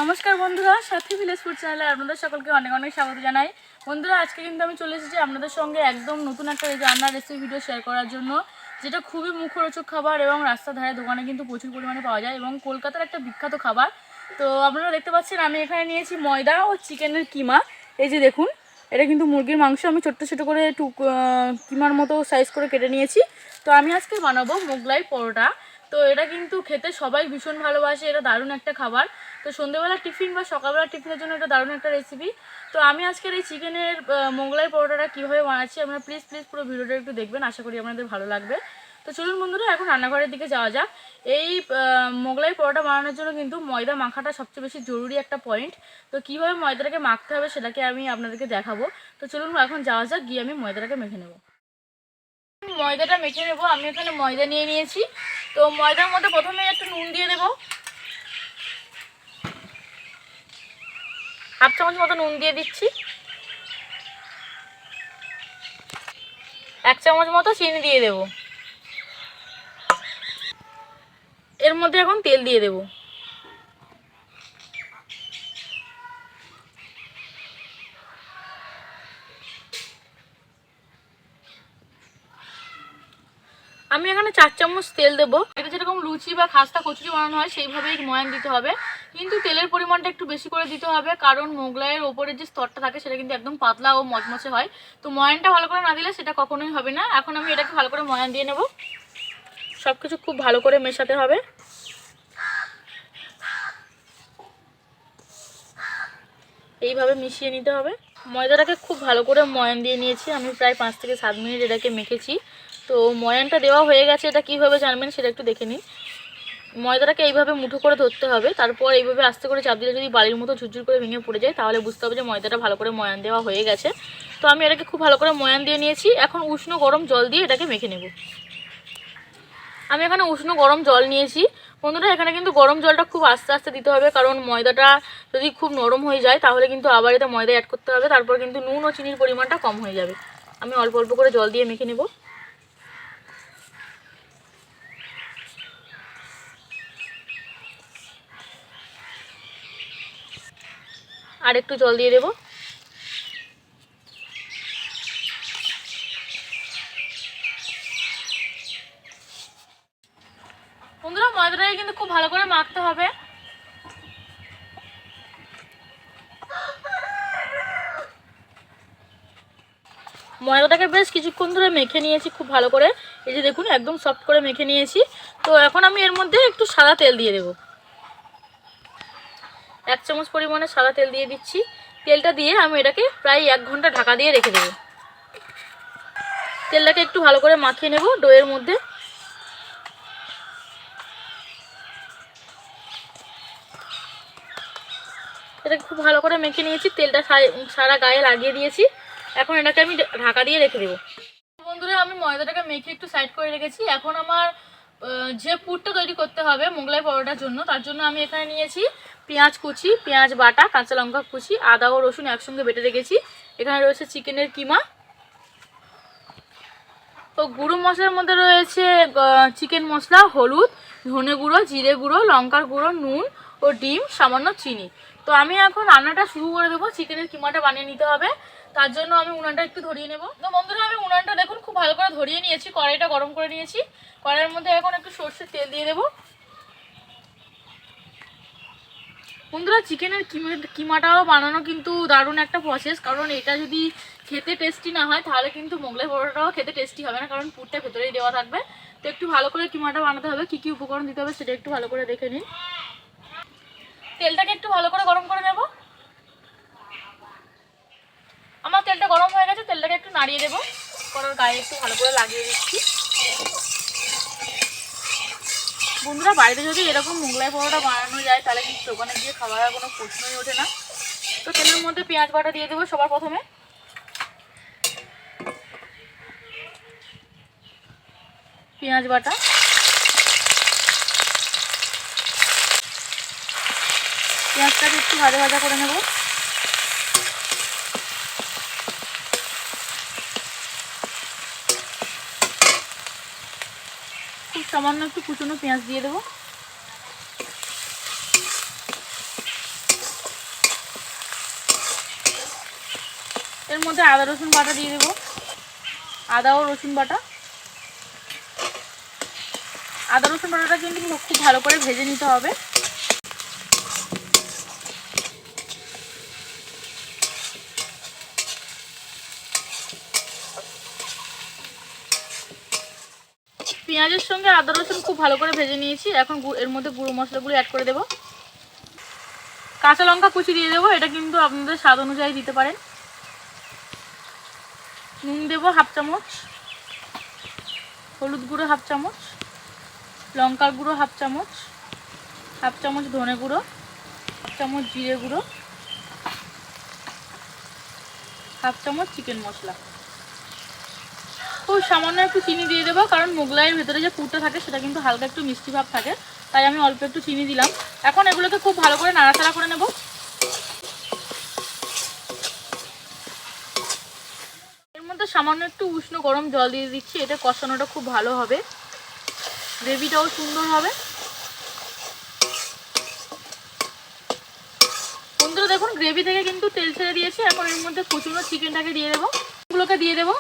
নমস্কার বন্ধুরা, সাথী village food চ্যানেলে আপনাদের সকলকে অনেক অনেক স্বাগত জানাই। বন্ধুরা, আজকে কিন্তু আমি চলে এসেছি আপনাদের সঙ্গে একদম নতুন একটা রান্নার রেসিপি ভিডিও শেয়ার করার জন্য, যেটা খুবই মুখরোচক খাবার এবং রাস্তার ধারে দোকানে কিন্তু প্রচুর পরিমাণে পাওয়া যায় এবং কলকাতার একটা বিখ্যাত খাবার। তো আপনারা দেখতে পাচ্ছেন আমি এখানে নিয়েছি ময়দা ও চিকেনের কিমা। এই যে দেখুন, এটা কিন্তু মুরগির মাংস আমি ছোট্ট ছোট করে কিমার মতো সাইজ করে কেটে নিয়েছি। তো আমি আজকে বানাবো মোগলাই পরোটা। তো এটা কিন্তু খেতে সবাই ভীষণ ভালোবাসে, এটা দারুণ একটা খাবার। তো সন্ধ্যেবেলা টিফিন বা সকালবেলা টিফিনের জন্য এটা দারুণ একটা রেসিপি। তো আমি আজকের এই চিকেনের মোগলাই পরোটাটা কীভাবে বানাচ্ছি আপনারা প্লিজ পুরো ভিডিওটা একটু দেখবেন, আশা করি আপনাদের ভালো লাগবে। তো চলুন বন্ধুরা, এখন রান্নাঘরের দিকে যাওয়া যাক। এই মোগলাই পরোটা বানানোর জন্য কিন্তু ময়দা মাখাটা সবচেয়ে বেশি জরুরি একটা পয়েন্ট। তো কীভাবে ময়দাটাকে মাখতে হবে সেটাকে আমি আপনাদেরকে দেখাবো। তো চলুন এখন যাওয়া যাক, গিয়ে আমি ময়দাটাকে মেখে নেব। ময়দাটা মেখে নেব। আমি এখানে ময়দা নিয়ে নিয়েছি। তো ময়দার মধ্যে প্রথমে একটু নুন দিয়ে দেবো, হাফ চামচ মতো নুন দিয়ে দিচ্ছি। 1 চামচ মতো চিনি দিয়ে দেব। এর মধ্যে এখন তেল দিয়ে দেব। আমি এখানে 4 চামচ তেল দেবো। এটা যেরকম লুচি বা খাস্তা কচুরি বানানো হয় সেইভাবেই ময়ান দিতে হবে, কিন্তু তেলের পরিমাণটা একটু বেশি করে দিতে হবে, কারণ মোগলাইয়ের ওপরের যে স্তরটা থাকে সেটা কিন্তু একদম পাতলা ও মচমচে হয়। তো ময়ানটা ভালো করে না দিলে সেটা কখনোই হবে না। এখন আমি এটাকে ভালো করে ময়ান দিয়ে নেব। সব কিছু খুব ভালো করে মেশাতে হবে। এইভাবে মিশিয়ে নিতে হবে। ময়দাটাকে খুব ভালো করে ময়ান দিয়ে নিয়েছি আমি, প্রায় 5 থেকে 7 মিনিট এটাকে মেখেছি। তো ময়ানটা দেওয়া হয়ে গেছে। এটা কীভাবে জানবেন সেটা একটু দেখে নিন। ময়দাটাকে এইভাবে মুঠো করে ধরতে হবে, তারপর এইভাবে আস্তে করে চাপ দিলে যদি বালির মতো ঝুরঝুর করে ভেঙে পড়ে যায় তাহলে বুঝতে হবে যে ময়দাটা ভালো করে ময়ান দেওয়া হয়ে গেছে। তো আমি এটাকে খুব ভালো করে ময়ান দিয়ে নিয়েছি। এখন উষ্ণ গরম জল দিয়ে এটাকে মেখে নেব। আমি এখানে উষ্ণ গরম জল নিয়েছি। বন্ধুরা, এখানে কিন্তু গরম জলটা খুব আস্তে আস্তে দিতে হবে, কারণ ময়দাটা যদি খুব নরম হয়ে যায় তাহলে কিন্তু আবার এতে ময়দা অ্যাড করতে হবে, তারপর কিন্তু নুন ও চিনির পরিমাণটা কম হয়ে যাবে। আমি অল্প অল্প করে জল দিয়ে মেখে নেব। আর একটু জল দিয়ে দেব। বন্ধুরা, ময়দাটাকে কিন্তু খুব ভালো করে মাখতে হবে। ময়দাটাকে বেশ কিছুক্ষণ ধরে মেখে নিয়েছি খুব ভালো করে। এই যে দেখুন, একদম সফট করে মেখে নিয়েছি। তো এখন আমি এর মধ্যে একটু সাদা তেল দিয়ে দেব। 1 চামচ পরিমাণে সাদা তেল দিয়ে দিচ্ছি। তেলটা দিয়ে আমি এটাকে প্রায় 1 ঘন্টা ঢাকা দিয়ে রেখে দেব। তেলটাকে একটু ভালো করে মাখিয়ে নেব ডোয়ের মধ্যে। এটাকে খুব ভালো করে মেখে নিয়েছি, তেলটা সারা গায়ে লাগিয়ে দিয়েছি। এখন এটাকে আমি ঢাকা দিয়ে রেখে দেবো। বন্ধুরা, আমি ময়দাটাকে মেখে একটু সাইড করে রেখেছি। এখন আমার যে পুরটা তৈরি করতে হবে মোগলাই পরোটার জন্য, তার জন্য আমি এখানে নিয়েছি পেঁয়াজ কুচি, পেঁয়াজ বাটা, কাঁচা লঙ্কা কুচি, আদা ও রসুন একসঙ্গে বেটে রেখেছি। এখানে রয়েছে চিকেনের কিমা। তো গুঁড়ো মশলার মধ্যে রয়েছে চিকেন মশলা, হলুদ, ধনে গুঁড়ো, জিরে গুঁড়ো, লঙ্কার গুঁড়ো, নুন ও ডিম, সামান্য চিনি। তো আমি এখন রান্নাটা শুরু করে দেবো। চিকেনের কিমাটা বানিয়ে নিতে হবে, তার জন্য আমি উনানটা একটু ধরিয়ে নেব। তো বন্ধুরা, আমি উনানটা দেখুন খুব ভালো করে ধরিয়ে নিয়েছি, কড়াইটা গরম করে নিয়েছি। কড়াইয়ের মধ্যে এখন একটু সরষের তেল দিয়ে দেবো। বন্ধুরা, চিকেনের কিমাটাও বানানো কিন্তু দারুণ একটা প্রসেস, কারণ এটা যদি খেতে টেস্টি না হয় তাহলে কিন্তু মোগলাই পরোটাও খেতে টেস্টি হবে না, কারণ পুরটা ভেতরেই দেওয়া থাকবে। তো একটু ভালো করে কিমাটা বানাতে হবে। কী কী উপকরণ দিতে হবে সেটা একটু ভালো করে দেখে নিন। তেলটাকে একটু ভালো করে গরম করে নেব। আমার তেলটা গরম হয়ে গেছে, তেলটাকে একটু নাড়িয়ে দেবো। কড়ার গায়ে একটু ভালো করে লাগিয়ে দিচ্ছি। বন্ধুরা, বাড়িতে যদি এরকম মোগলাই পরোটা বানানো যায় তাহলে কিন্তু দোকানে গিয়ে খাওয়ার কোনো প্রশ্নই ওঠে না। তো তেলের মধ্যে পেঁয়াজ বাটা দিয়ে দেবো সবার প্রথমে। পেঁয়াজ বাটা, পেঁয়াজটাকে একটু ভাজা ভাজা করে নেব। খুব সামান্য একটু কুচনো পেঁয়াজ দিয়ে দেবো। এর মধ্যে আদা রসুন বাটা দিয়ে দেবো, আদা ও রসুন বাটা। আদা রসুন বাটাটা কিন্তু খুব ভালো করে ভেজে নিতে হবে। পেঁয়াজের সঙ্গে আদা রসুন খুব ভালো করে ভেজে নিয়েছি। এখন এর মধ্যে গুঁড়ো মশলাগুলো অ্যাড করে দেবো। কাঁচা লঙ্কা কুচি দিয়ে দেবো, এটা কিন্তু আপনাদের স্বাদ অনুযায়ী দিতে পারেন। নুন দেবো হাফ চামচ, হলুদ গুঁড়ো হাফ চামচ, লঙ্কার গুঁড়ো হাফ চামচ ধনে গুঁড়ো, হাফ চামচ জিরে গুঁড়ো, হাফ চামচ চিকেন মশলা। খুব সামান্য একটু চিনি দিয়ে দেবো, কারণ মোগলাইয়ের ভেতরে যে পুরটা থাকে সেটা কিন্তু হালকা একটু মিষ্টি ভাব থাকে, তাই আমি অল্প একটু চিনি দিলাম। এখন এগুলোকে খুব ভালো করে নাড়াচাড়া করে নেব। এর মধ্যে সামান্য একটু উষ্ণ গরম জল দিয়ে দিচ্ছি, এটা কষানোটা খুব ভালো হবে, গ্রেভিটাও সুন্দর হবে। বন্ধুরা দেখুন গ্রেভি থেকে কিন্তু তেল ছেড়ে দিয়েছি। এখন এর মধ্যে কুচুনো চিকেনটাকে দিয়ে দেবো, এগুলোকে দিয়ে দেবো।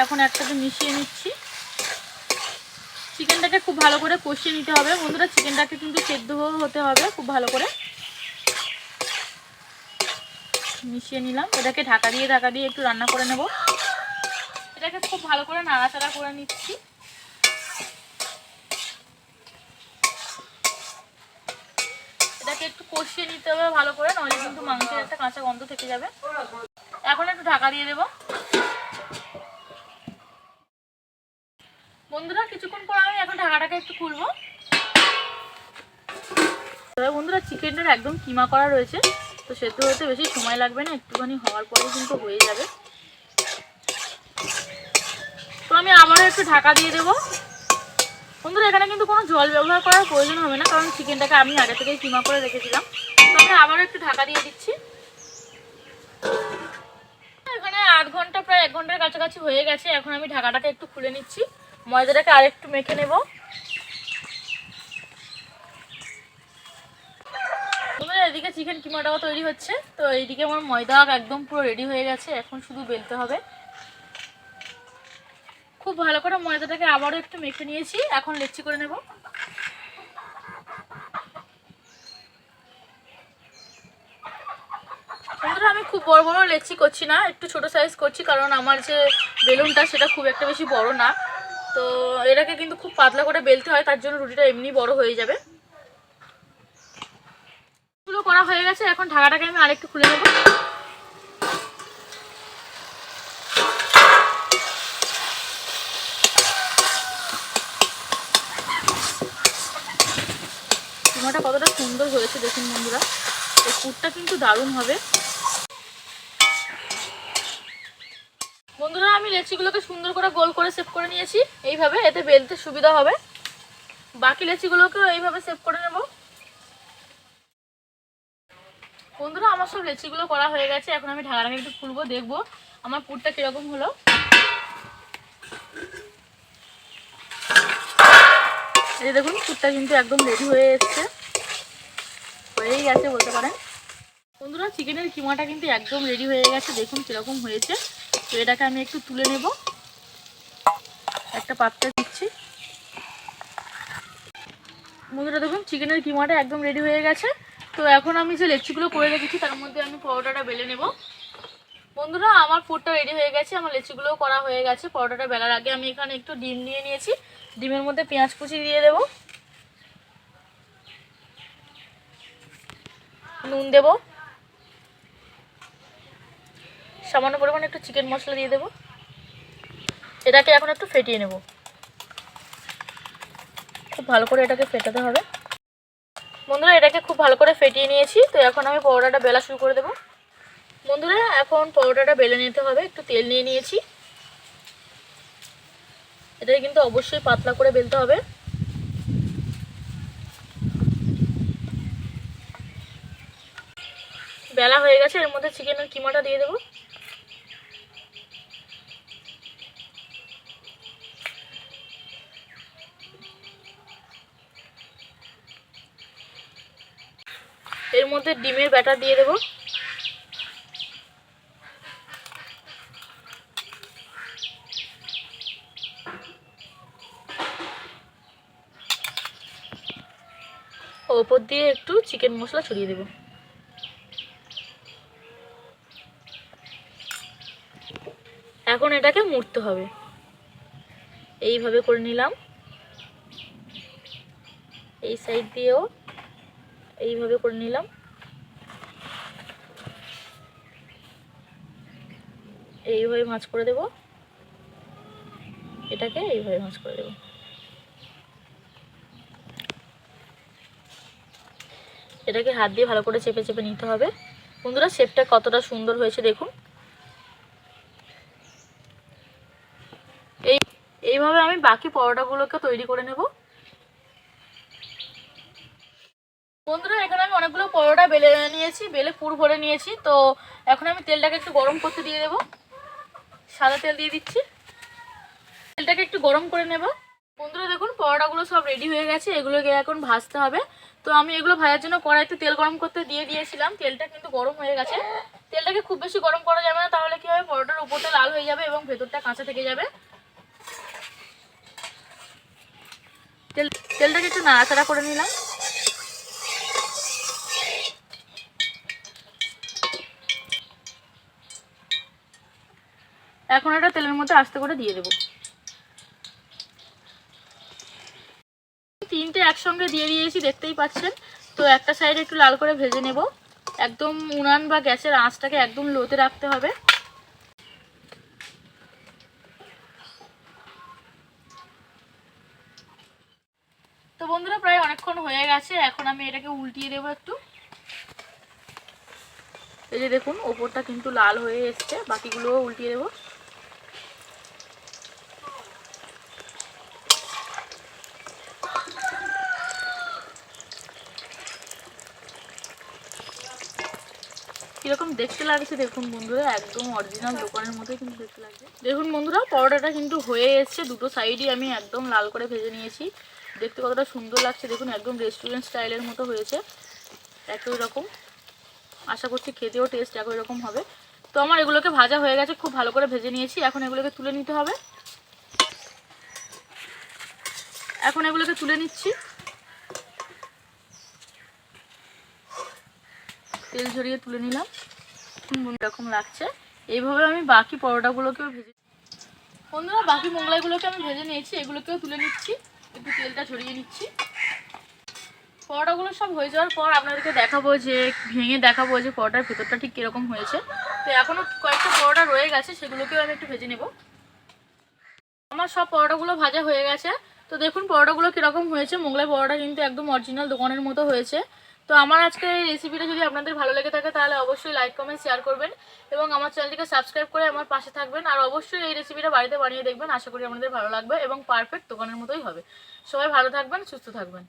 এখন একসাথে মিশিয়ে নিচ্ছি। চিকেনটাকে খুব ভালো করে কষিয়ে নিতে হবে বন্ধুরা, চিকেনটাকে কিন্তু সেদ্ধ হতে হবে খুব ভালো করে। মিশিয়ে নিলাম, এটাকে ঢাকা দিয়ে একটু রান্না করে নেব। এটাকে খুব ভালো করে নাড়াচাড়া করে নিচ্ছি। এটাকে একটু কষিয়ে নিতে হবে ভালো করে, নইলে কিন্তু মাংসের একটা কাঁচা গন্ধ থেকে যাবে। এখন একটু ঢাকা দিয়ে দেব। বন্ধুরা কিছুক্ষণ পর আমি এখন ঢাকাটাকে একটু খুলবো। বন্ধুরা চিকেনটার একদম কিমা করা রয়েছে, তো সেদ্ধ হতে বেশি সময় লাগবে না, একটুখানি হওয়ার পরে কিন্তু হয়ে যাবে। তো আমি আবারও একটু ঢাকা দিয়ে দেবো। বন্ধুরা এখানে কিন্তু কোনো জল ব্যবহার করার প্রয়োজন হবে না, কারণ চিকেনটাকে আমি আগে থেকেই কিমা করে রেখেছিলাম। তো আমি আবারও একটু ঢাকা দিয়ে দিচ্ছি। এখানে আধ ঘন্টা প্রায় 1 ঘন্টার কাছাকাছি হয়ে গেছে। এখন আমি ঢাকাটাকে একটু খুলে নিচ্ছি, ময়দাটাকে আরেকটু মেখে নেব। এদিকে চিকেন কিমাটাও তৈরি হচ্ছে, তো এইদিকে আমার ময়দা একদম পুরো রেডি হয়ে গেছে। এখন শুধু বেলতে হবে। খুব ভালো করে ময়দাটাকে আবারও একটু মেখে নিয়েছি, এখন লেচি করে নেব। বন্ধুরা আমি খুব বড় বড় লেচি করছি না, একটু ছোট সাইজ করছি, কারণ আমার যে বেলুনটা সেটা খুব একটা বেশি বড় না। তো এটাকে কিন্তু খুব পাতলা করে বেলতে হয়, তার জন্য রুটিটা এমনি বড় হয়ে যাবে। এগুলো করা হয়ে গেছে, এখন ঢাকাটাকে আমি আরেকটু খুলে নেব। কিমাটা কতটা সুন্দর হয়েছে দেখুন বন্ধুরা, এই পুরটা কিন্তু দারুণ হবে। বন্ধুরা আমি লেচিগুলোকে সুন্দর করে গোল করে সেভ করে নিয়েছি, এইভাবে এতে বেলতে সুবিধা হবে। বাকি লেচিগুলোকেও এইভাবে সেভ করে নেব। বন্ধুরা আমার সব লেচিগুলো করা হয়ে গেছে, এখন আমি ঢাকাটাকে একটু খুলবো, দেখবো আমার পুরটা কিরকম হলো। এই দেখুন পুরটা কিন্তু একদম রেডি হয়ে এসছে, হয়েই গেছে বলতে পারেন। বন্ধুরা চিকেনের কিমাটা কিন্তু একদম রেডি হয়ে গেছে, দেখুন কিরকম হয়েছে। তো এটাকে আমি একটু তুলে নেব, একটা পাত্রে দিচ্ছি। বন্ধুরা দেখুন চিকেনের কিমাটা একদম রেডি হয়ে গেছে। তো এখন আমি যে লেচিগুলো করে রেখেছি তার মধ্যে আমি পরোটাটা বেলে নেব। বন্ধুরা আমার পুরটা রেডি হয়ে গেছে, আমার লেচিগুলোও করা হয়ে গেছে। পরোটাটা বেলার আগে আমি এখানে একটু ডিম নিয়ে নিয়েছি, ডিমের মধ্যে পেঁয়াজ কুচি দিয়ে দেব, নুন দেব, সামান্য পরিমাণে একটু চিকেন মশলা দিয়ে দেব। এটাকে এখন একটু ফেটিয়ে নেব, খুব ভালো করে এটাকে ফেটাতে হবে। বন্ধুরা এটাকে খুব ভালো করে ফেটিয়ে নিয়েছি। তো এখন আমি পরোটাটা বেলা শুরু করে দেব। বন্ধুরা এখন পরোটাটা বেলে নিতে হবে, একটু তেল নিয়ে নিয়েছি। এটাকে কিন্তু অবশ্যই পাতলা করে বেলতে হবে। বেলা হয়ে গেছে, এর মধ্যে চিকেনের কিমাটা দিয়ে দেবো। এর মধ্যে ডিমের ব্যাটার দিয়ে দেবো। ওপর দিয়ে একটু চিকেন মশলা ছড়িয়ে দেবো। এখন এটাকে মুড়তে হবে। এইভাবে করে নিলাম, এই সাইড দিয়েও এইভাবে করে নিলাম, এইভাবে ভাঁজ করে দেব, এটাকে এইভাবে ভাঁজ করে দেব। এটাকে হাত দিয়ে ভালো করে চেপে চেপে নিতে হবে। বন্ধুরা শেপটা কতটা সুন্দর হয়েছে দেখুন। এইভাবে আমি বাকি পরোটাগুলোকে তৈরি করে নেব। বন্ধুরা এখানে আমি অনেকগুলো পরোটা বেলে নিয়েছি, বেলে পুর ভরে নিয়েছি। তো এখন আমি তেলটাকে একটু গরম করতে দিয়ে দেবো। সাদা তেল দিয়ে দিচ্ছি, তেলটাকে একটু গরম করে নেব। বন্ধুরা দেখুন পরোটাগুলো সব রেডি হয়ে গেছে, এগুলোকে এখন ভাজতে হবে। তো আমি এগুলো ভাজার জন্য কড়াইতে তেল গরম করতে দিয়ে দিয়েছিলাম, তেলটা কিন্তু গরম হয়ে গেছে। তেলটাকে খুব বেশি গরম করা যাবে না, তাহলে কি হবে পরোটার উপরটা লাল হয়ে যাবে এবং ভেতরটা কাঁচা থেকে যাবে। তেলটাকে একটু নাড়াচাড়া করে নিলাম। এখন এটা তেলের মধ্যে আস্তে করে দিয়ে দেবো। তিনটে একসঙ্গে দিয়ে দিয়েছি, দেখতেই পাচ্ছেন। তো একটা সাইড একটু লাল করে ভেজে নেব। একদম উনান বা গ্যাসের আঁচটাকে একদম লোতে রাখতে হবে। তো বন্ধুরা প্রায় অনেকক্ষণ হয়ে গেছে, এখন আমি এটাকে উল্টিয়ে দেবো একটু। এই যে দেখুন ওপরটা কিন্তু লাল হয়ে এসছে, বাকিগুলোও উল্টিয়ে দেবো। কিরকম দেখতে লাগছে দেখুন বন্ধুরা, একদম অরিজিনাল দোকানের মতোই কিন্তু দেখতে লাগছে। দেখুন বন্ধুরা পরোটাটা কিন্তু হয়ে এসছে, দুটো সাইডই আমি একদম লাল করে ভেজে নিয়েছি। দেখতে কতটা সুন্দর লাগছে দেখুন, একদম রেস্টুরেন্ট স্টাইলের মতো হয়েছে। একই রকম, আশা করছি খেতেও টেস্ট একই রকম হবে। তো আমার এগুলোকে ভাজা হয়ে গেছে, খুব ভালো করে ভেজে নিয়েছি। এখন এগুলোকে তুলে নিতে হবে। এখন এগুলোকে তুলে নিচ্ছি। তেল ঝরিয়ে তুলে নিলাম, এরকম লাগছে। এইভাবে আমি বাকি পরোটাগুলোকেও ভেজে, বন্ধুরা বাকি মোগলাইগুলোকে আমি ভেজে নিয়েছি, এগুলোকেও তুলে নিচ্ছি। একটু তেলটা ঝরিয়ে নিচ্ছি। পরোটাগুলো সব হয়ে যাওয়ার পর আপনাদেরকে দেখাবো, যে ভেঙে দেখাবো যে পরোটার ভেতরটা ঠিক কীরকম হয়েছে। তো এখনও কয়েকটা পরোটা রয়ে গেছে, সেগুলোকেও আমি একটু ভেজে নেব। আমার সব পরোটাগুলো ভাজা হয়ে গেছে। তো দেখুন পরোটাগুলো কীরকম হয়েছে। মোগলাই পরোটা কিন্তু একদম অরিজিনাল দোকানের মতো হয়েছে। তো আমার আজকের এই রেসিপিটা যদি আপনাদের ভালো লেগে থাকে তাহলে অবশ্যই লাইক কমেন্ট শেয়ার করবেন এবং আমার চ্যানেলটিকে সাবস্ক্রাইব করে আমার পাশে থাকবেন। আর অবশ্যই এই রেসিপিটা বাড়িতে বানিয়ে দেখবেন, আশা করি আপনাদের ভালো লাগবে এবং পারফেক্ট দোকানের মতোই হবে। সবাই ভালো থাকবেন, সুস্থ থাকবেন।